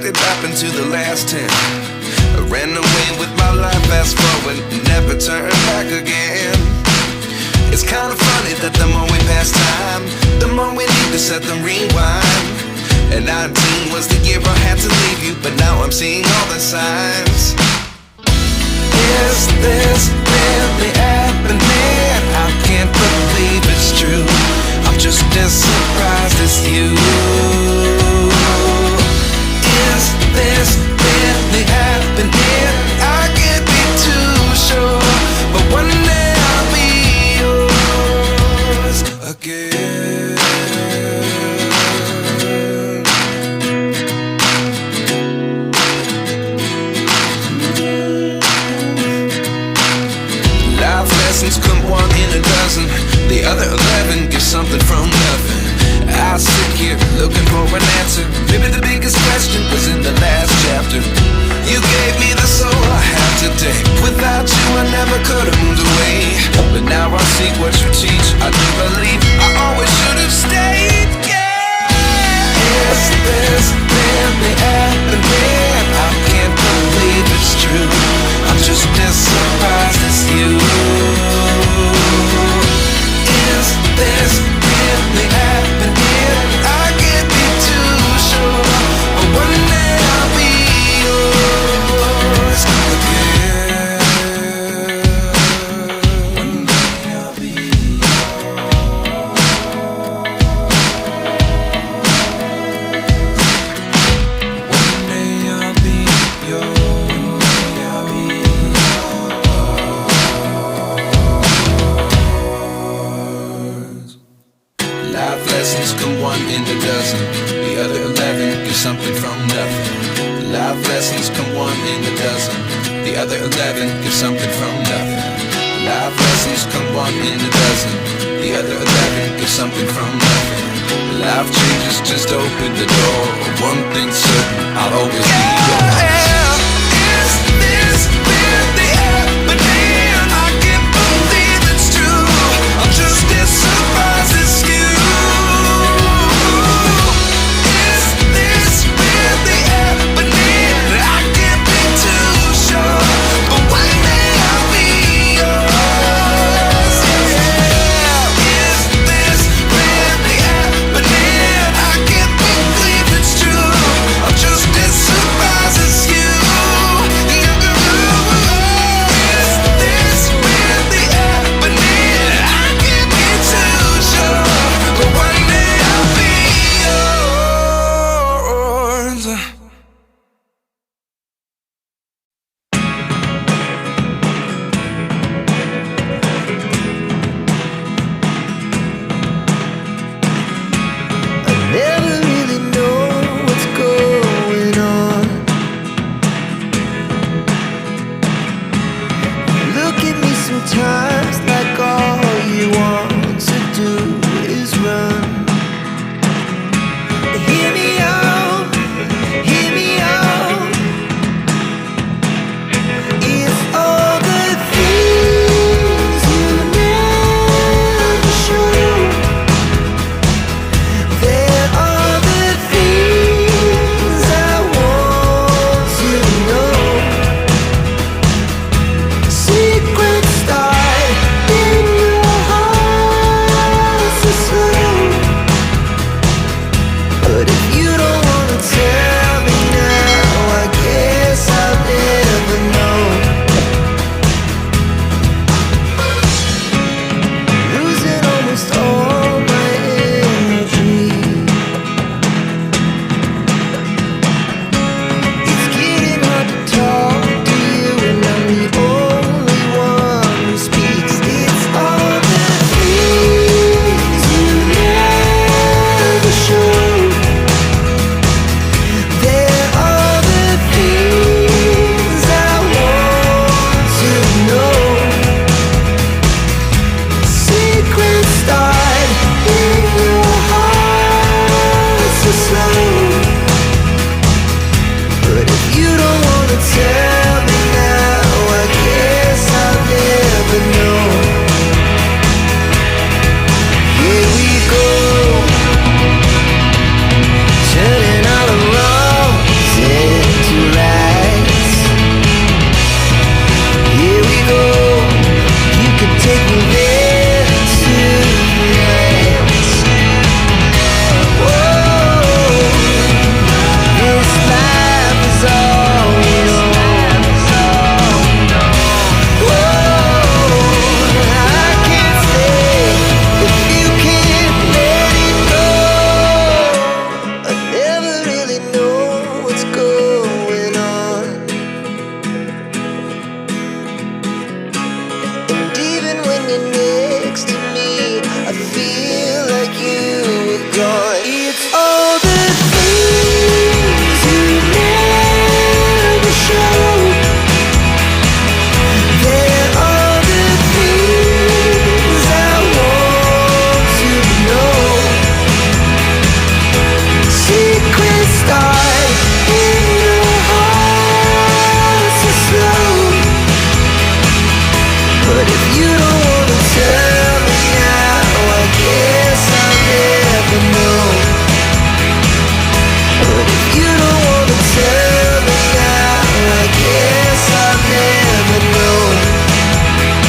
did happen to the last 10? I ran away with my life, fast forward, never turn back again. It's kinda funny that the more we pass time, the more we need to set the rewind. And 19 was the year I had to leave you, but now I'm seeing all the signs. Is this really happening? I can't believe it's true. I'm just as surprised as you. Is this really happening? I can't be too sure, but one day I'll be yours again. Life lessons come one in a dozen. The other 11 get something from nothing. I sit here looking for an answer. Maybe the biggest question was in the last chapter. You gave me the soul I have today. Without you I never could have moved away. But now I see what you teach. I do believe I always should have stayed. Yeah. Is this really happening? I can't believe it's true. I'm just as surprised as you. Is this really happening? I can't be too sure, but one day I'll be yours again. One day I'll be yours. One day I'll be yours. I'll be yours. Life lessons come one in a dozen. The other 11 get something from nothing. Life lessons come one in a dozen. The other 11 get something from nothing. Life lessons come one in a dozen. The other 11 get something from nothing. Life changes just open the door. One thing's certain, I'll always be